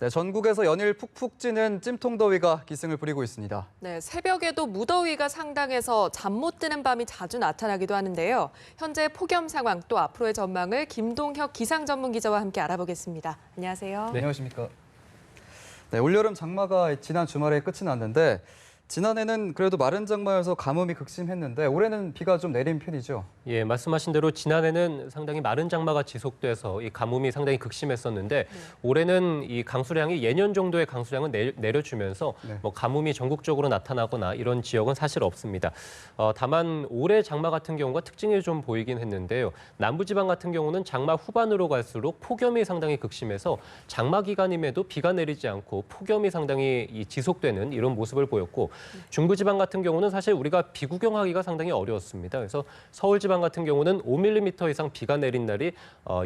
네, 전국에서 연일 푹푹 찌는 찜통더위가 기승을 부리고 있습니다. 네, 새벽에도 무더위가 상당해서 잠 못 드는 밤이 자주 나타나기도 하는데요. 현재 폭염 상황 또 앞으로의 전망을 김동혁 기상 전문 기자와 함께 알아보겠습니다. 안녕하세요. 네, 안녕하십니까. 네, 올여름 장마가 지난 주말에 끝이 났는데 지난해는 그래도 마른 장마여서 가뭄이 극심했는데 올해는 비가 좀 내린 편이죠. 예, 말씀하신 대로 지난해는 상당히 마른 장마가 지속돼서 이 가뭄이 상당히 극심했었는데 올해는 이 강수량이 예년 정도의 강수량은 내려주면서 뭐 가뭄이 전국적으로 나타나거나 이런 지역은 사실 없습니다. 다만 올해 장마 같은 경우가 특징이 좀 보이긴 했는데요. 남부지방 같은 경우는 장마 후반으로 갈수록 폭염이 상당히 극심해서 장마 기간임에도 비가 내리지 않고 폭염이 상당히 지속되는 이런 모습을 보였고 중부지방 같은 경우는 사실 우리가 비 구경하기가 상당히 어려웠습니다. 그래서 서울지방 같은 경우는 5mm 이상 비가 내린 날이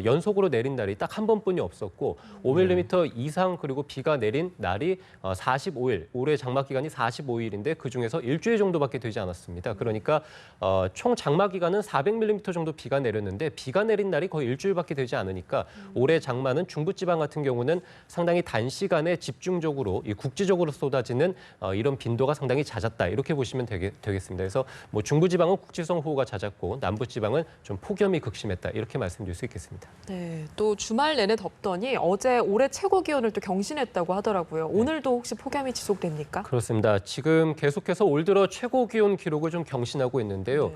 연속으로 내린 날이 딱 한 번뿐이 없었고 5mm 이상 그리고 비가 내린 날이 45일, 올해 장마 기간이 45일인데 그중에서 일주일 정도밖에 되지 않았습니다. 그러니까 총 장마 기간은 400mm 정도 비가 내렸는데 비가 내린 날이 거의 일주일밖에 되지 않으니까 올해 장마는 중부지방 같은 경우는 상당히 단시간에 집중적으로 국지적으로 쏟아지는 이런 빈도가 상당히 잦았다 이렇게 보시면 되겠습니다. 그래서 뭐 중부지방은 국지성 호우가 잦았고 남부지방은 좀 폭염이 극심했다 이렇게 말씀드릴 수 있겠습니다. 네, 또 주말 내내 덥더니 어제 올해 최고 기온을 또 경신했다고 하더라고요. 오늘도 혹시 폭염이 지속됩니까? 그렇습니다. 지금 계속해서 올 들어 최고 기온 기록을 좀 경신하고 있는데요.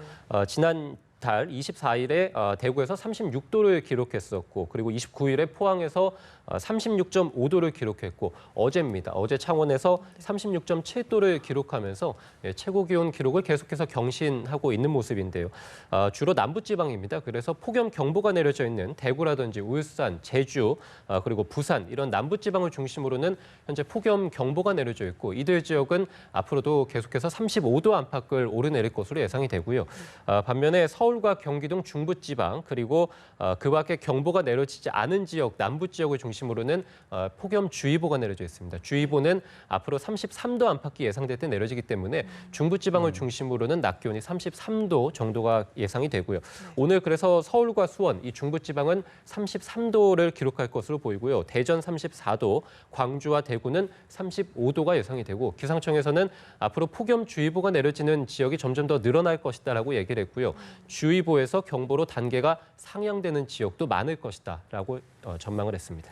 지난 달 24일에 대구에서 36도를 기록했었고 그리고 29일에 포항에서 36.5도를 기록했고 어제입니다. 어제 창원에서 36.7도를 기록하면서 최고 기온 기록을 계속해서 경신하고 있는 모습인데요. 주로 남부지방입니다. 그래서 폭염 경보가 내려져 있는 대구라든지 울산, 제주 그리고 부산 이런 남부지방을 중심으로는 현재 폭염 경보가 내려져 있고 이들 지역은 앞으로도 계속해서 35도 안팎을 오르내릴 것으로 예상이 되고요. 반면에 서울과 경기 등 중부지방 그리고 그 밖에 경보가 내려지지 않은 지역 남부 지역을 중심으로는 폭염주의보가 내려져 있습니다. 주의보는 앞으로 33도 안팎이 예상될 때 내려지기 때문에 중부지방을 중심으로는 낮 기온이 33도 정도가 예상이 되고요. 오늘 그래서 서울과 수원, 이 중부지방은 33도를 기록할 것으로 보이고요. 대전 34도, 광주와 대구는 35도가 예상이 되고 기상청에서는 앞으로 폭염주의보가 내려지는 지역이 점점 더 늘어날 것이다라고 얘기를 했고요. 주의보에서 경보로 단계가 상향되는 지역도 많을 것이다라고 전망을 했습니다.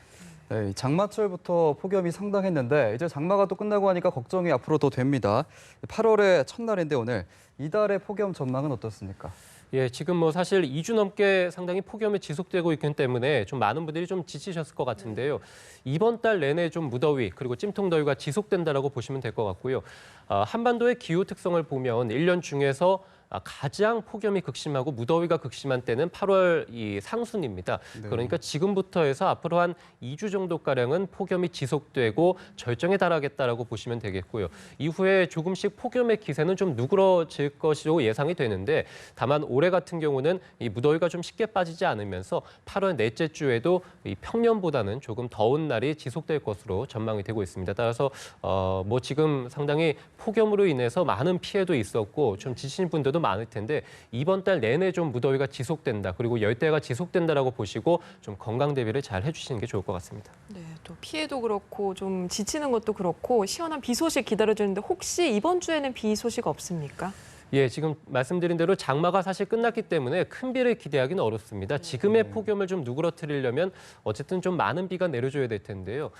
네, 장마철부터 폭염이 상당했는데 이제 장마가 또 끝나고 하니까 걱정이 앞으로 더 됩니다. 8월의 첫날인데 오늘 이달의 폭염 전망은 어떻습니까? 예, 지금 뭐 사실 2주 넘게 상당히 폭염이 지속되고 있기 때문에 좀 많은 분들이 좀 지치셨을 것 같은데요. 이번 달 내내 좀 무더위 그리고 찜통더위가 지속된다라고 보시면 될 것 같고요. 한반도의 기후 특성을 보면 1년 중에서 가장 폭염이 극심하고 무더위가 극심한 때는 8월 이 상순입니다. 그러니까 지금부터 해서 앞으로 한 2주 정도가량은 폭염이 지속되고 절정에 달하겠다라고 보시면 되겠고요. 이후에 조금씩 폭염의 기세는 좀 누그러질 것으로 예상이 되는데 다만 올해 같은 경우는 이 무더위가 좀 쉽게 빠지지 않으면서 8월 넷째 주에도 이 평년보다는 조금 더운 날이 지속될 것으로 전망이 되고 있습니다. 따라서 뭐 지금 상당히 폭염으로 인해서 많은 피해도 있었고 좀 지친 분들도 많을 텐데 이번 달 내내 좀 무더위가 지속된다 그리고 열대가 지속된다라고 보시고 좀 건강 대비를 잘 해주시는 게 좋을 것 같습니다. 네, 또 피해도 그렇고 좀 지치는 것도 그렇고 시원한 비 소식 기다려주는데 혹시 이번 주에는 비 소식 없습니까? 예, 지금 말씀드린 대로 장마가 사실 끝났기 때문에 큰 비를 기대하기는 어렵습니다. 지금의 폭염을 좀 누그러뜨리려면 어쨌든 좀 많은 비가 내려줘야 될 텐데요.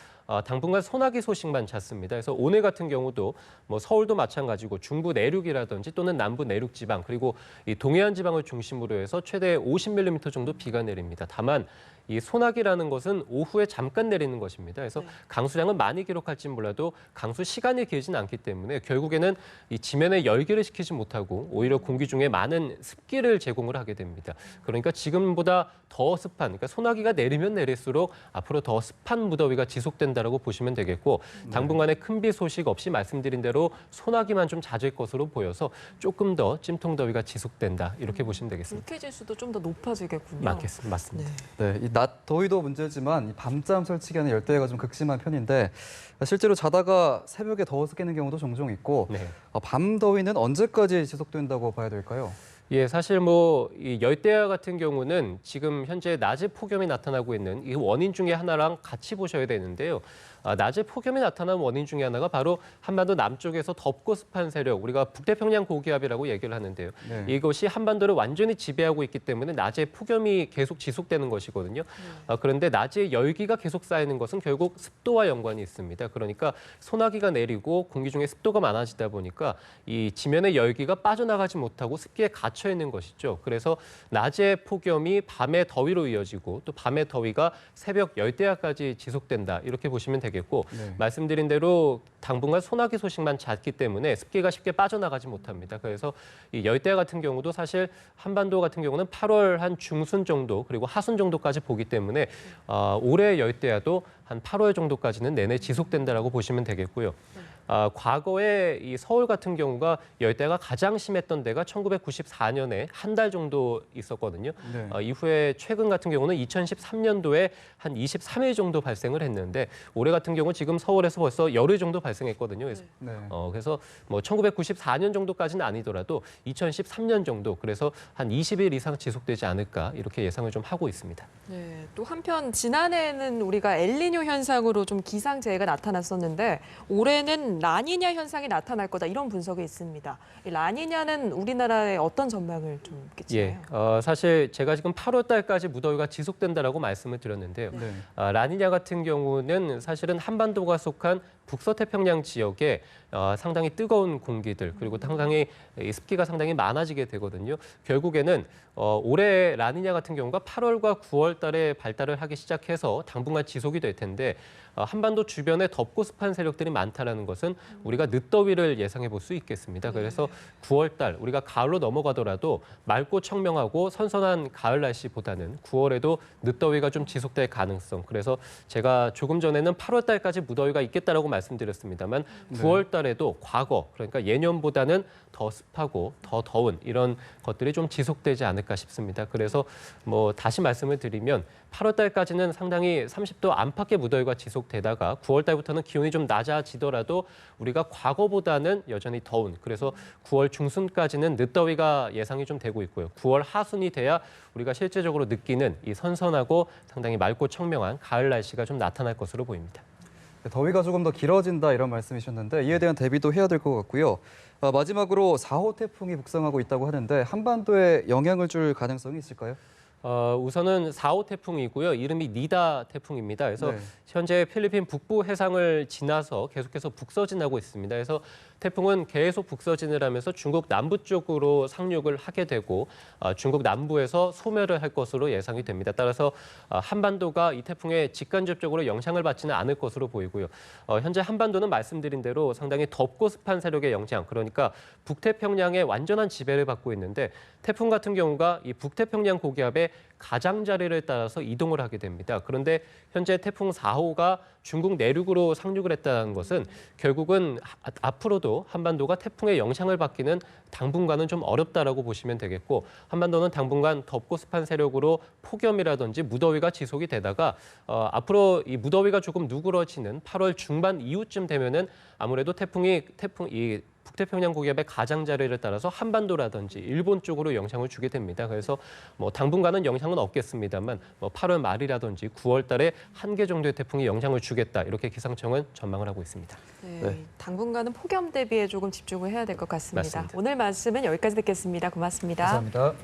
당분간 소나기 소식만 잦습니다. 그래서 오늘 같은 경우도 뭐 서울도 마찬가지고 중부 내륙이라든지 또는 남부 내륙 지방 그리고 이 동해안 지방을 중심으로 해서 최대 50mm 정도 비가 내립니다. 다만 이 소나기라는 것은 오후에 잠깐 내리는 것입니다. 그래서 강수량은 많이 기록할지 몰라도 강수 시간이 길지는 않기 때문에 결국에는 이 지면에 열기를 식히지 못하고 오히려 공기 중에 많은 습기를 제공을 하게 됩니다. 그러니까 지금보다 더 습한, 그러니까 소나기가 내리면 내릴수록 앞으로 더 습한 무더위가 지속된다라고 보시면 되겠고 당분간의 큰 비 소식 없이 말씀드린 대로 소나기만 좀 잦을 것으로 보여서 조금 더 찜통더위가 지속된다 이렇게 보시면 되겠습니다. 불쾌지수도 좀 더 높아지겠군요. 맞습니다. 네, 이 낮 더위도 문제지만 이 밤잠 설치기에는 열대가 좀 극심한 편인데 실제로 자다가 새벽에 더워서 깨는 경우도 종종 있고 밤 더위는 언제까지 지속된다고 봐야 될까요? 예, 사실 이 열대야 같은 경우는 지금 현재 낮에 폭염이 나타나고 있는 이 원인 중에 하나랑 같이 보셔야 되는데요. 낮에 폭염이 나타나는 원인 중에 하나가 바로 한반도 남쪽에서 덥고 습한 세력, 우리가 북태평양 고기압이라고 얘기를 하는데요. 네. 이것이 한반도를 완전히 지배하고 있기 때문에 낮에 폭염이 계속 지속되는 것이거든요. 그런데 낮에 열기가 계속 쌓이는 것은 결국 습도와 연관이 있습니다. 그러니까 소나기가 내리고 공기 중에 습도가 많아지다 보니까 이 지면의 열기가 빠져나가지 못하고 습기에 갇혀 있는 것이죠. 그래서 낮에 폭염이 밤의 더위로 이어지고 또 밤의 더위가 새벽 열대야까지 지속된다. 이렇게 보시면 되겠고 네. 말씀드린 대로 당분간 소나기 소식만 잦기 때문에 습기가 쉽게 빠져나가지 못합니다. 그래서 이 열대야 같은 경우도 사실 한반도 같은 경우는 8월 한 중순 정도 그리고 하순 정도까지 보기 때문에 올해 열대야도 한 8월 정도까지는 내내 지속된다라고 보시면 되겠고요. 과거에 이 서울 같은 경우가 열대야가 가장 심했던 데가 1994년에 한 달 정도 있었거든요. 네. 이후에 최근 같은 경우는 2013년도에 한 23일 정도 발생을 했는데 올해 같은 경우 지금 서울에서 벌써 열흘 정도 발생했거든요. 그래서, 네. 그래서 1994년 정도까지는 아니더라도 2013년 정도 그래서 한 20일 이상 지속되지 않을까 이렇게 예상을 좀 하고 있습니다. 네, 또 한편 지난해에는 우리가 엘니뇨 현상으로 좀 기상재해가 나타났었는데 올해는 라니냐 현상이 나타날 거다 이런 분석이 있습니다. 이 라니냐는 우리나라에 어떤 전망을 좀 끼치나요? 예, 사실 제가 지금 8월 달까지 무더위가 지속된다라고 말씀을 드렸는데요. 네. 라니냐 같은 경우는 사실은 한반도가 속한 북서태평양 지역에 상당히 뜨거운 공기들 그리고 상당히 이 습기가 상당히 많아지게 되거든요. 결국에는 올해 라니냐 같은 경우가 8월과 9월 달에 발달을 하기 시작해서 당분간 지속이 될 텐데 한반도 주변에 덥고 습한 세력들이 많다라는 것은 우리가 늦더위를 예상해 볼 수 있겠습니다. 그래서 9월 달 우리가 가을로 넘어가더라도 맑고 청명하고 선선한 가을 날씨보다는 9월에도 늦더위가 좀 지속될 가능성. 그래서 제가 조금 전에는 8월 달까지 무더위가 있겠다라고 말씀드렸습니다만 9월 달에도 과거 그러니까 예년보다는 더 습하고 더 더운 이런 것들이 좀 지속되지 않을까 싶습니다. 그래서 다시 말씀을 드리면 8월 달까지는 상당히 30도 안팎의 무더위가 지속되다가 9월 달부터는 기온이 좀 낮아지더라도 우리가 과거보다는 여전히 더운 그래서 9월 중순까지는 늦더위가 예상이 좀 되고 있고요. 9월 하순이 돼야 우리가 실제적으로 느끼는 이 선선하고 상당히 맑고 청명한 가을 날씨가 좀 나타날 것으로 보입니다. 더위가 조금 더 길어진다 이런 말씀이셨는데 이에 대한 대비도 해야 될 것 같고요. 마지막으로 4호 태풍이 북상하고 있다고 하는데 한반도에 영향을 줄 가능성이 있을까요? 우선은 4호 태풍이고요. 이름이 니다 태풍입니다. 그래서 네. 현재 필리핀 북부 해상을 지나서 계속해서 북서진하고 있습니다. 그래서 태풍은 계속 북서진을 하면서 중국 남부 쪽으로 상륙을 하게 되고 중국 남부에서 소멸을 할 것으로 예상이 됩니다. 따라서 한반도가 이 태풍에 직간접적으로 영향을 받지는 않을 것으로 보이고요. 현재 한반도는 말씀드린 대로 상당히 덥고 습한 세력의 영향, 그러니까 북태평양의 완전한 지배를 받고 있는데 태풍 같은 경우가 이 북태평양 고기압의 가장자리를 따라서 이동을 하게 됩니다. 그런데 현재 태풍 4호가 중국 내륙으로 상륙을 했다는 것은 결국은 앞으로도 한반도가 태풍의 영향을 받기는 당분간은 좀 어렵다라고 보시면 되겠고 한반도는 당분간 덥고 습한 세력으로 폭염이라든지 무더위가 지속이 되다가 앞으로 이 무더위가 조금 누그러지는 8월 중반 이후쯤 되면은 아무래도 이 북태평양 고기압의 가장자리를 따라서 한반도라든지 일본 쪽으로 영향을 주게 됩니다. 그래서 당분간은 영향은 없겠습니다만 8월 말이라든지 9월 달에 한 개 정도의 태풍이 영향을 주겠다. 이렇게 기상청은 전망을 하고 있습니다. 네, 당분간은 폭염 대비에 조금 집중을 해야 될 것 같습니다. 맞습니다. 오늘 말씀은 여기까지 듣겠습니다. 고맙습니다. 감사합니다.